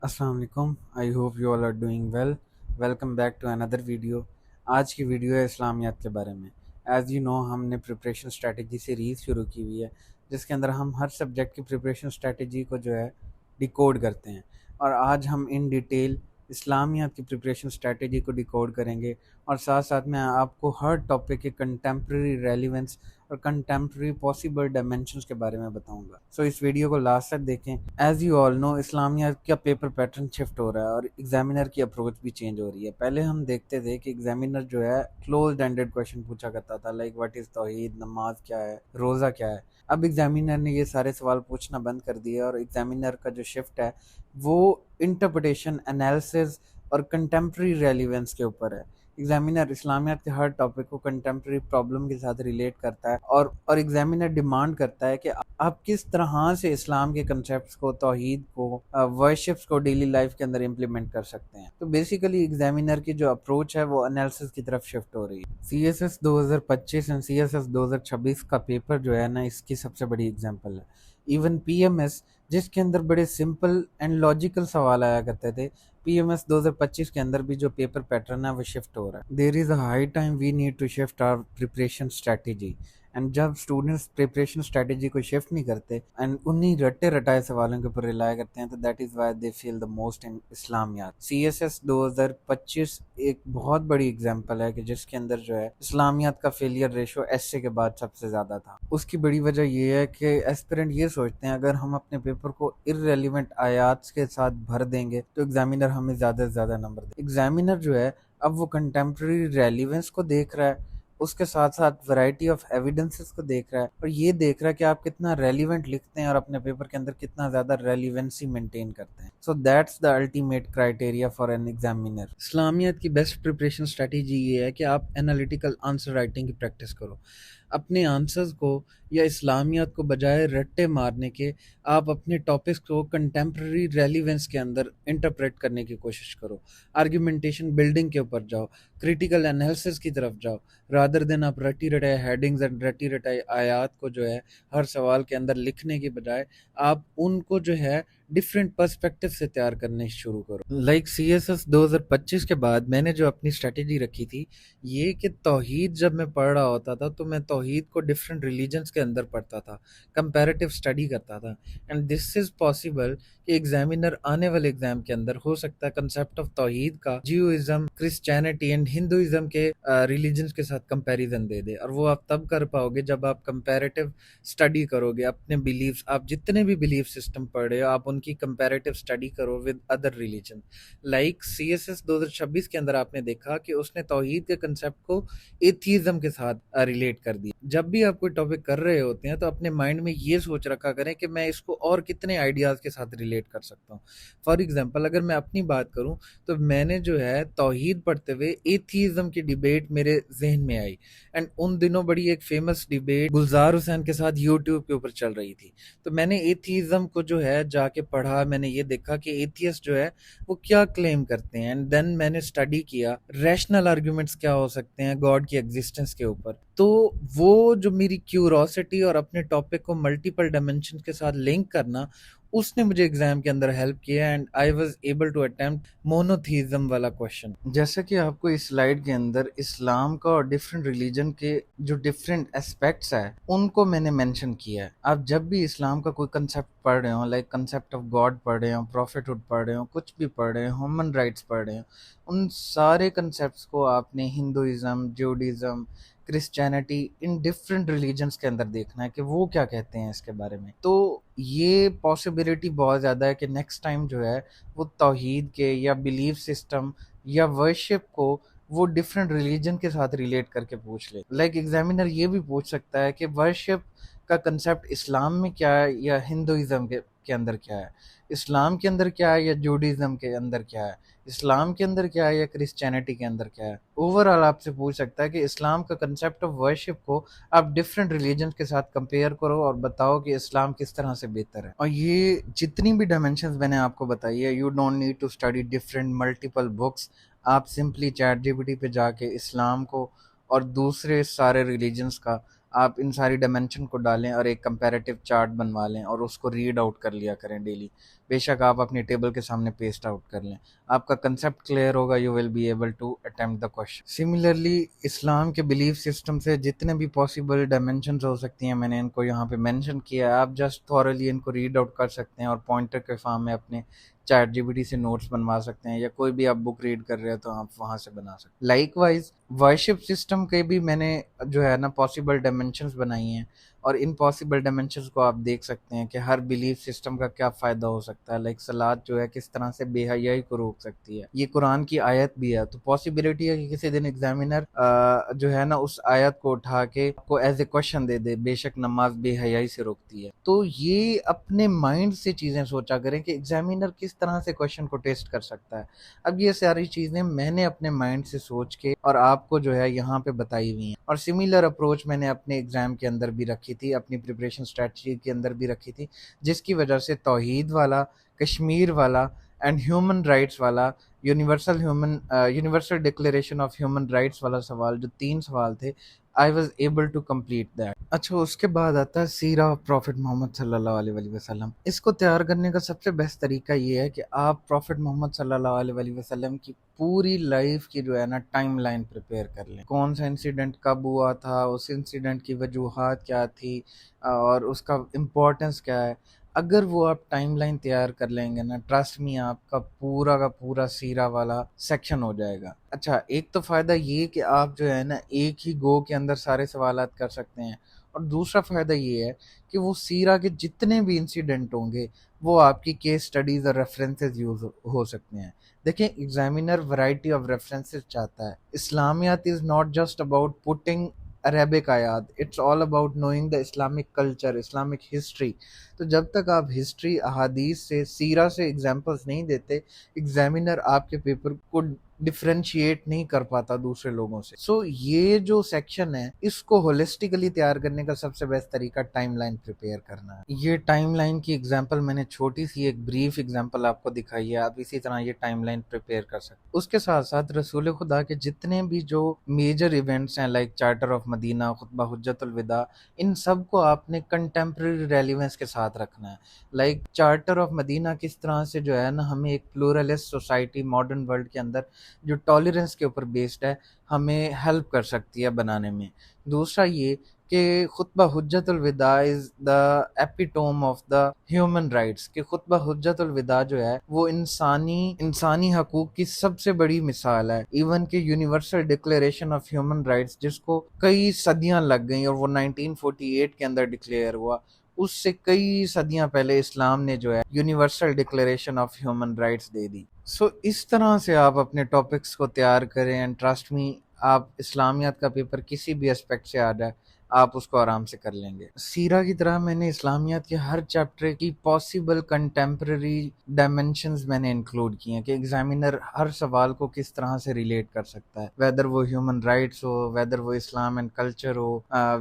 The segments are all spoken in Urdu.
السلام علیکم. I hope you all are doing well. Welcome back to another video. آج کی ویڈیو ہے اسلامیات کے بارے میں. ایز یو نو ہم نے پریپریشن اسٹریٹجی سیریز شروع کی ہوئی ہے جس کے اندر ہم ہر سبجیکٹ کی پریپریشن اسٹریٹجی کو جو ہے ڈیکوڈ کرتے ہیں، اور آج ہم ان ڈیٹیل اسلامیات کی پریپریشن اسٹریٹجی کو ڈیکوڈ کریں گے، اور ساتھ ساتھ میں آپ کو ہر ٹاپک کے کنٹمپریری ریلیونس اور کنٹمپریری پاسبل ڈائمینشنز کے بارے میں بتاؤں گا. سو اس ویڈیو کو لاسٹ تک دیکھیں. ایز یو آل نو اسلامیات کا پیپر پیٹرن شفٹ ہو رہا ہے اور ایگزامینر کی اپروچ بھی چینج ہو رہی ہے. پہلے ہم دیکھتے تھے کہ ایگزامینر جو ہے کلوزڈ اینڈڈ کویشچن پوچھا کرتا تھا، لائک واٹ از توحید، نماز کیا ہے، روزہ کیا ہے. اب ایگزامینر نے یہ سارے سوال پوچھنا بند کر دیے، اور ایگزامینر کا جو شفٹ ہے وہ انٹرپریٹیشن، انالیسز اور کنٹمپریری ریلیونس کے اوپر ہے. ایگزامینر اسلامیات کے ہر ٹاپک کو کنٹمپریری پرابلم کے ساتھ ریلیٹ کرتا ہے، اور ایگزامینر ڈیمانڈ کرتا ہے کہ آپ کس طرح سے اسلام کے کنسیپٹس کو، توحید کو، ورشپس کو ڈیلی لائف کے اندر امپلیمنٹ کر سکتے ہیں. تو بیسیکلی ایگزامینر کی جو اپروچ ہے وہ انالیسس کی طرف شفٹ ہو رہی ہے. سی ایس ایس 2025 اور سی ایس ایس 2026 کا پیپر جو ہے نا، اس کی سب سے بڑی اگزامپل ہے. ایون پی ایم ایس، جس کے اندر بڑے سمپل اینڈ لاجیکل سوال آیا کرتے تھے، پی ایم ایس 2025 کے اندر بھی جو پیپر پیٹرن ہے وہ شفٹ ہو رہا ہے. There is a high time we need to shift our preparation strategy. And جب اسٹوڈنٹس پریپریشن اسٹریٹجی کو شفٹ نہیں کرتے اینڈ انہیں رٹے رٹائے سوالوں کے اوپر ریلائی کرتے ہیں، تو that is why they fail the most in Islamiyat. C S S 2025 ایک بہت بڑی اگزامپل ہے کہ جس کے اندر جو ہے اسلامیات کا فیلئر ریشو ایس اے کے بعد سب سے زیادہ تھا. اس کی بڑی وجہ یہ ہے کہ ایسپیرنٹ یہ سوچتے ہیں اگر ہم اپنے پیپر کو ارریلیونٹ آیات کے ساتھ بھر دیں گے تو ایگزامینر ہمیں زیادہ سے زیادہ نمبر دے. ایگزامینر جو ہے اب وہ کنٹمپریری ریلیونس کو دیکھ رہا ہے، اس کے ساتھ ساتھ ورائٹی آف ایویڈنسز کو دیکھ رہا ہے، اور یہ دیکھ رہا ہے کہ آپ کتنا ریلیونٹ لکھتے ہیں اور اپنے پیپر کے اندر کتنا زیادہ ریلیونسی مینٹین کرتے ہیں. So that's the ultimate criteria for an examiner. اسلامیات کی بیسٹ پریپریشن اسٹریٹجی یہ ہے کہ آپ انالیٹیکل آنسر رائٹنگ کی پریکٹس کرو. اپنے آنسرز کو یا اسلامیات کو بجائے رٹے مارنے کے آپ اپنے ٹاپکس کو کنٹمپریری ریلیونس کے اندر انٹرپریٹ کرنے کی کوشش کرو. آرگیومنٹیشن بلڈنگ کے اوپر جاؤ، کریٹیکل انالیسس کی طرف جاؤ، رادر دین آپ رٹی رٹائے ہیڈنگز اینڈ رٹی رٹائے آیات کو جو ہے ہر سوال کے اندر لکھنے کی بجائے آپ ان کو جو ہے ڈفرینٹ پرسپیکٹو سے تیار کرنے شروع کرو. لائک سی ایس ایس 2025 کے بعد میں نے جو اپنی اسٹریٹجی رکھی تھی یہ کہ توحید جب میں پڑھ رہا ہوتا تھا تو میں توحید کو ڈفرینٹ ریلیجنس کے اندر پڑھتا تھا، کمپیریٹیو اسٹڈی کرتا تھا. اینڈ دس از پاسبل کہ ایگزامینر آنے والے ایگزام کے اندر ہو سکتا ہے کنسیپٹ آف توحید کا جیوازم، کرسچینٹی اینڈ ہندوازم کے ریلیجنس کے ساتھ کمپیریزن دے دے. اور وہ آپ تب کر پاؤ گے جب آپ کمپیریٹیو اسٹڈی کرو گے اپنے بلیفس. آپ جتنے بھی بلیف سسٹم پڑھ رہے ہو آپ ان کی کمپیریٹیو اسٹڈی کرو with other religion. Like C S S 2026 کے اندر آپ نے دیکھا کہ اس نے توحید کے کنسیپٹ کو ایتھیزم کے ساتھ ریلیٹ کر دیا. جب بھی آپ کوئی ٹاپک کر رہے ہوتے ہیں تو اپنے مائنڈ میں یہ سوچ رکھا کریں کہ میں اس کو اور کتنے آئیڈیاز کے ساتھ ریلیٹ کر سکتا ہوں. فار ایگزامپل اگر میں اپنی بات کروں تو میں نے جو ہے توحید پڑھتے ہوئے ایتھیزم کی ڈیبیٹ میرے ذہن میں آئی. اینڈ ان دنوں بڑی ایک فیمس ڈیبیٹ گلزار حسین کے ساتھ یوٹیوب کے اوپر چل رہی تھی. تو میں نے ایتھیزم کو جو ہے جا کے پڑھا، میں نے یہ دیکھا کہ ایتھیسٹ جو ہے وہ کیا کلیم کرتے ہیں. اینڈ دین میں نے اسٹڈی کیا ریشنل آرگیومنٹس کیا ہو سکتے ہیں گاڈ کی ایگزسٹنس کے اوپر. تو وہ جو میری کیوروسٹی اور اپنے ٹاپک کو ملٹیپل ڈائمینشن کے ساتھ لنک کرنا، اس نے مجھے ایگزام کے اندر ہیلپ کیا. And I was able to attempt monotheism والا کوشچن. جیسا کہ آپ کو اس سلائیڈ کے اندر اسلام کا اور ڈفرینٹ ریلیجن کے جو ڈفرینٹ اسپیکٹس ہیں ان کو میں نے مینشن کیا ہے. آپ جب بھی اسلام کا کوئی کنسیپٹ پڑھ رہے ہوں، لائک کنسیپٹ آف گاڈ پڑھ رہے ہوں، پروفیٹ ہوڈ پڑھ رہے ہوں، کچھ بھی پڑھ رہے ہوں، ہیومن رائٹس پڑھ رہے ہوں، ان سارے کنسیپٹس کو آپ نے ہندوازم، جوڈیزم، کرسچینٹی، ان ڈفرینٹ ریلیجنس کے اندر دیکھنا ہے کہ وہ کیا کہتے ہیں اس کے بارے میں. تو یہ پاسبلٹی بہت زیادہ ہے کہ نیکسٹ ٹائم جو ہے وہ توحید کے یا بلیف سسٹم یا ورشپ کو وہ ڈفرینٹ ریلیجن کے ساتھ ریلیٹ کر کے پوچھ لے. لائک ایگزامینر یہ بھی پوچھ سکتا ہے کہ ورشپ کا کنسیپٹ اسلام میں کیا ہے یا ہندوازم کے اندر کیا ہے، اسلام کے اندر کیا ہے یا جوڈیزم کے اندر کیا ہے، اسلام کے اندر کیا ہے یا کرسچینٹی کے اندر کیا ہے. اوور آل آپ سے پوچھ سکتا ہے کہ اسلام کا کنسیپٹ آف ورشپ کو آپ ڈفرینٹ ریلیجنس کے ساتھ کمپیئر کرو اور بتاؤ کہ اسلام کس طرح سے بہتر ہے. اور یہ جتنی بھی ڈائمینشنز میں نے آپ کو بتائی ہے، you don't need to study different multiple books. آپ simply chat G P T پہ جا کے اسلام کو اور دوسرے سارے ریلیجنس کا آپ ان ساری ڈائمینشن کو ڈالیں اور ایک کمپیریٹیو چارٹ بنوا لیں اور اس کو ریڈ آؤٹ کر لیا کریں ڈیلی. بے شک آپ اپنی ٹیبل کے سامنے پیسٹ آؤٹ کر لیں، آپ کا کنسیپٹ کلیئر ہوگا، you will be able to attempt the question. Similarly Islam کے بلیف سسٹم سے جتنے بھی پاسبل ڈائمینشنز ہو سکتی ہیں میں نے ان کو یہاں پہ مینشن کیا ہے، آپ جسٹ تھورلی ان کو ریڈ آؤٹ کر سکتے ہیں اور پوائنٹر کے فارم میں اپنے چیٹ جی پی ٹی سے نوٹس بنوا سکتے ہیں، یا کوئی بھی آپ بک ریڈ کر رہے ہیں تو آپ وہاں سے بنا سکتے ہیں۔ لائک وائز ورشپ سسٹم کے بھی میں نے جو ہے نا پاسبل ڈائمینشنز بنائی ہیں، اور ان پاسبل ڈائمینشنز کو آپ دیکھ سکتے ہیں کہ ہر بلیف سسٹم کا کیا فائدہ ہو سکتا ہے۔ لائک صلاۃ جو ہے کس طرح سے بے حیائی کو روک سکتی ہے، یہ قرآن کی آیت بھی ہے، تو پاسبلٹی ہے کہ کسی دن ایگزامینر جو ہے نا اس آیت کو اٹھا کے کو ایز اے کوشچن دے دے، بے شک نماز بے حیائی سے روکتی ہے۔ تو یہ اپنے مائنڈ سے چیزیں سوچا کریں کہ ایگزامینر کس طرح سے کوشچن کو ٹیسٹ کر سکتا ہے۔ اب یہ ساری چیزیں میں نے اپنے مائنڈ سے سوچ کے اور آپ کو جو ہے یہاں پہ بتائی ہوئی ہیں، اور سملر اپروچ میں نے اپنے ایگزام کے اندر بھی رکھی تھی، اپنی پریپریشن اسٹریٹجی کے اندر بھی رکھی تھی، جس کی وجہ سے توحید والا، کشمیر والا اینڈ ہیومن رائٹس والا، universal declaration of human rights والا سوال، جو 3 سوال تھے، I was able to complete that. اچھا، اس کے بعد آتا ہے سیرہ آف پروفٹ محمد صلی اللہ علیہ وآلہ وسلم۔ اس کو تیار کرنے کا سب سے بیسٹ طریقہ یہ ہے کہ آپ پروفٹ محمد صلی اللہ علیہ وآلہ وسلم کی پوری لائف کی جو ہے نا ٹائم لائن پریپیئر کر لیں، کون سا انسیڈنٹ کب ہوا تھا، اس انسیڈنٹ کی وجوہات کیا تھی، اور اس کا امپورٹنس کیا ہے۔ اگر وہ آپ ٹائم لائن تیار کر لیں گے نا، ٹرسٹ می آپ کا پورا سیرہ والا سیکشن ہو جائے گا۔ اچھا، ایک تو فائدہ یہ کہ آپ جو ہے نا ایک ہی گو کے اندر سارے سوالات کر سکتے ہیں، اور دوسرا فائدہ یہ ہے کہ وہ سیرہ کے جتنے بھی انسیڈنٹ ہوں گے وہ آپ کی کیس سٹڈیز اور ریفرنسز یوز ہو سکتے ہیں۔ دیکھیں، ایگزامینر ورائٹی آف ریفرنسز چاہتا ہے۔ Islamiyat is not just about putting Arabic آیات، it's all about knowing the Islamic culture, Islamic history. تو جب تک آپ ہسٹری، احادیث سے، سیرہ سے ایگزامپلس نہیں دیتے، ایگزامینر آپ کے پیپر کو ڈفرینشیٹ نہیں کر پاتا دوسرے لوگوں سے۔ سو یہ جو سیکشن ہے اس کو ہولسٹیکلی تیار کرنے کا سب سے بیسٹ طریقہ ٹائم لائن پریپیئر کرنا ہے۔ یہ ٹائم لائن کی ایگزامپل میں نے چھوٹی سی ایک بریف ایگزامپل آپ کو دکھائی ہے، آپ اسی طرح یہ ٹائم لائن پریپیئر کر سکتے ہیں۔ اس کے ساتھ ساتھ رسول خدا کے جتنے بھی جو میجر ایونٹس ہیں، لائک چارٹر آف مدینہ، خطبہ حجت الوداع، ان سب کو آپ نے کنٹمپریری ریلیونس کے ساتھ رکھنا ہے۔ لائک چارٹر آف مدینہ کس طرح سے جو ہے نا ہمیں ایک پلورلسٹ سوسائٹی ماڈرن ورلڈ کے اندر جو ٹالرنس کے اوپر بیسڈ ہے ہمیں ہیلپ کر سکتی ہے بنانے میں۔ دوسرا یہ کہ خطبہ حجت الوداع is the epitome of the human rights, کہ خطبہ حجت الوداع جو ہے وہ انسانی حقوق کی سب سے بڑی مثال ہے۔ ایون کہ universal declaration of human rights, جس کو کئی صدیاں لگ گئیں اور وہ 1948 کے اندر ڈکلیئر ہوا، اس سے کئی صدیاں پہلے اسلام نے جو ہے universal declaration of human rights دے دی۔ سو اس طرح سے آپ اپنے ٹاپکس کو تیار کریں، اینڈ ٹرسٹ می، آپ اسلامیات کا پیپر کسی بھی اسپیکٹ سے آ جائے آپ اس کو آرام سے کر لیں گے۔ سیرہ کی طرح میں نے اسلامیات کے ہر چیپٹر کی پاسبل کنٹمپریری ڈائمینشنز میں نے انکلوڈ کی ہیں کہ ایگزامینر ہر سوال کو کس طرح سے ریلیٹ کر سکتا ہے، ویدر وہ ہیومن رائٹس ہو، ویدر وہ اسلام اینڈ کلچر ہو،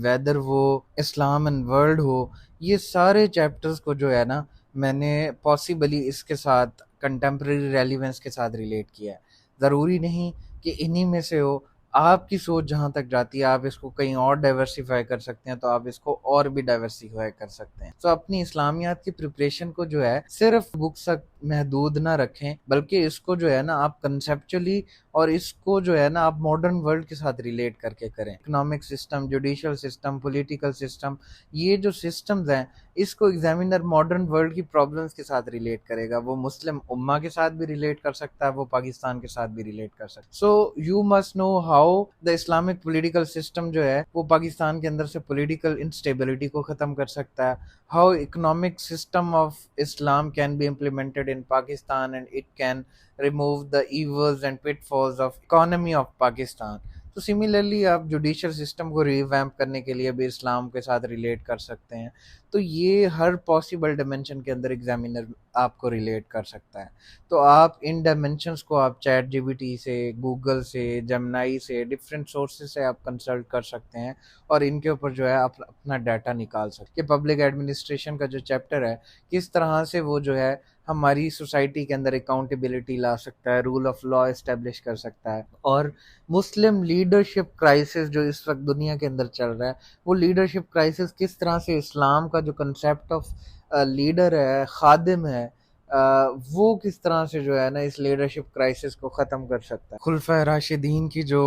ویدر وہ اسلام اینڈ ورلڈ ہو۔ یہ سارے چیپٹرز کو جو ہے نا میں نے پاسبلی اس کے ساتھ کنٹمپریری ریلیونس کے ساتھ ریلیٹ کیا ہے۔ ضروری نہیں کہ انہی میں سے ہو، آپ کی سوچ جہاں تک جاتی ہے آپ اس کو کہیں اور ڈائیورسیفائی کر سکتے ہیں، تو آپ اس کو اور بھی ڈائیورسیفائی کر سکتے ہیں۔ تو اپنی اسلامیات کی پریپریشن کو جو ہے صرف بکس تک محدود نہ رکھیں، بلکہ اس کو جو ہے نا آپ کنسیپچولی اور اس کو جو ہے نا آپ ماڈرن ورلڈ کے ساتھ ریلیٹ کر کے کریں۔ Economic system, judicial system, political system, یہ جو سسٹمز ہیں اس کو ایگزامینر ماڈرن ورلڈ کی پرابلمز کے ساتھ ریلیٹ کرے گا۔ وہ مسلم امہ کے ساتھ بھی ریلیٹ کر سکتا ہے، وہ پاکستان کے ساتھ بھی ریلیٹ کر سکتا ہے۔ So you must know how the Islamic political system جو ہے وہ پاکستان کے اندر سے پولیٹیکل انسٹیبلٹی کو ختم کر سکتا ہے، how economic system of Islam can be implemented in Pakistan and it can remove the evils and pitfalls of economy of Pakistan. تو سملرلی آپ جوڈیشل سسٹم کو ریویمپ کرنے کے لیے بھی اسلام کے ساتھ ریلیٹ کر سکتے ہیں۔ تو یہ ہر پاسبل ڈائمینشن کے اندر ایگزامینر آپ کو ریلیٹ کر سکتا ہے۔ تو آپ ان ڈائمینشنس کو آپ چیٹ جی پی ٹی سے، گوگل سے، جیمنائی سے، ڈفرینٹ سورسز سے آپ کنسلٹ کر سکتے ہیں، اور ان کے اوپر جو ہے آپ اپنا ڈیٹا نکال سکتے ہیں۔ کہ پبلک ایڈمنسٹریشن کا جو چیپٹر ہے کس طرح سے وہ جو ہے ہماری سوسائٹی کے اندر اکاؤنٹیبلٹی لا سکتا ہے، رول آف لا اسٹیبلش کر سکتا ہے، اور مسلم لیڈرشپ کرائسس جو اس وقت دنیا کے اندر چل رہا ہے، وہ لیڈرشپ کرائسس کس طرح سے اسلام کا جو کنسیپٹ آف لیڈر ہے، خادم ہے، وہ کس طرح سے جو ہے نا اس لیڈرشپ کرائسس کو ختم کر سکتا ہے۔ خلفۂ راشدین کی جو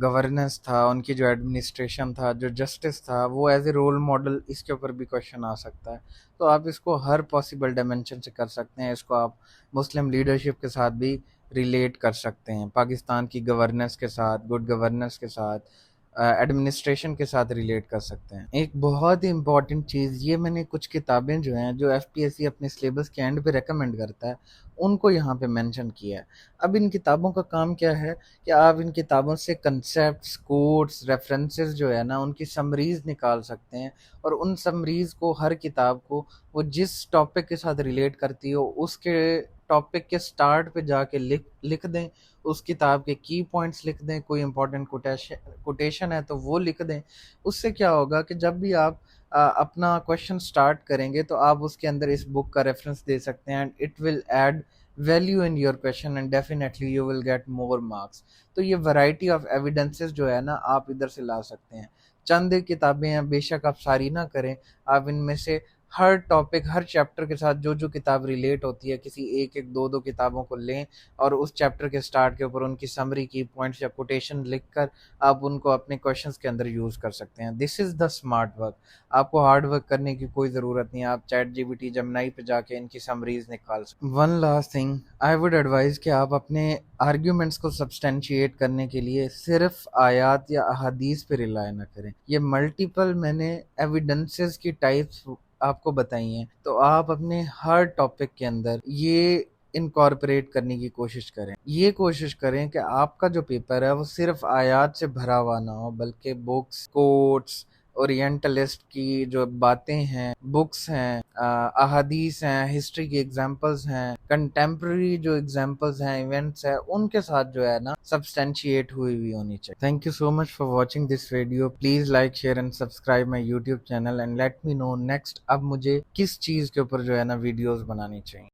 گورننس تھا، ان کی جو ایڈمنسٹریشن تھا، جو جسٹس تھا، وہ ایز اے رول ماڈل اس کے اوپر بھی کوشچن آ سکتا ہے۔ تو آپ اس کو ہر پاسبل ڈائمینشن سے کر سکتے ہیں۔ اس کو آپ مسلم لیڈرشپ کے ساتھ بھی ریلیٹ کر سکتے ہیں، پاکستان کی گورننس کے ساتھ، گڈ گورننس کے ساتھ، ایڈمنسٹریشن کے ساتھ ریلیٹ کر سکتے ہیں۔ ایک بہت ہی امپورٹنٹ چیز، یہ میں نے کچھ کتابیں جو ہیں جو ایف پی ایس سی اپنے سلیبس کے اینڈ پہ ریکمینڈ کرتا ہے، ان کو یہاں پہ مینشن کیا ہے۔ اب ان کتابوں کا کام کیا ہے کہ آپ ان کتابوں سے کنسیپٹس، کوٹس، ریفرنسز جو ہے نا ان کی سمریز نکال سکتے ہیں، اور ان سمریز کو ہر کتاب کو وہ جس ٹاپک کے ساتھ ریلیٹ کرتی ہو اس کے ٹاپک کے سٹارٹ پہ جا کے لکھ دیں، اس کتاب کے کی پوائنٹس لکھ دیں، کوئی امپورٹنٹ کوٹیشن ہے تو وہ لکھ دیں۔ اس سے کیا ہوگا کہ جب بھی آپ اپنا کویشچن سٹارٹ کریں گے تو آپ اس کے اندر اس بک کا ریفرنس دے سکتے ہیں، and it will add value in your question and definitely you will get more marks. تو یہ ورائٹی آف ایویڈنسز جو ہے نا آپ ادھر سے لا سکتے ہیں۔ چند ایک کتابیں ہیں، بے شک آپ ساری نہ کریں، آپ ان میں سے ہر ٹاپک، ہر چیپٹر کے ساتھ جو کتاب ریلیٹ ہوتی ہے کسی ایک دو کتابوں کو لیں، اور اس چیپٹر کے سٹارٹ کے اوپر ان کی سمری، کی پوائنٹس یا کوٹیشن لکھ کر آپ ان کو اپنے کویشچنس کے اندر یوز کر سکتے ہیں۔ دس از دا اسمارٹ ورک۔ آپ کو ہارڈ ورک کرنے کی کوئی ضرورت نہیں ہے، آپ چیٹ جی پی ٹی، جمنائی پہ جا کے ان کی سمریز نکال سکتے ہیں۔ One last thing I would advise کہ آپ اپنے آرگیومنٹس کو سبسٹینشیٹ کرنے کے لیے صرف آیات یا احادیث پہ ریلائی نہ کریں۔ یہ ملٹیپل میں نے ایویڈنسز کی ٹائپس آپ کو بتائی ہیں، تو آپ اپنے ہر ٹاپک کے اندر یہ انکارپوریٹ کرنے کی کوشش کریں۔ یہ کوشش کریں کہ آپ کا جو پیپر ہے وہ صرف آیات سے بھرا ہوا نہ ہو، بلکہ بکس، کوٹس، اورینٹلسٹ کی جو باتیں ہیں، بکس ہیں، احادیث ہیں، ہسٹری کی ایگزامپلز ہیں، کنٹمپرری جو ایگزامپلز ہیں، ایونٹس ہیں، ان کے ساتھ جو ہے نا سبسٹینشیٹ ہوئی ہونی چاہیے۔ Thank you so much for watching this video. Please like, share and subscribe my YouTube channel, and let me know next اب مجھے کس چیز کے اوپر جو ہے نا ویڈیوز بنانی چاہیے۔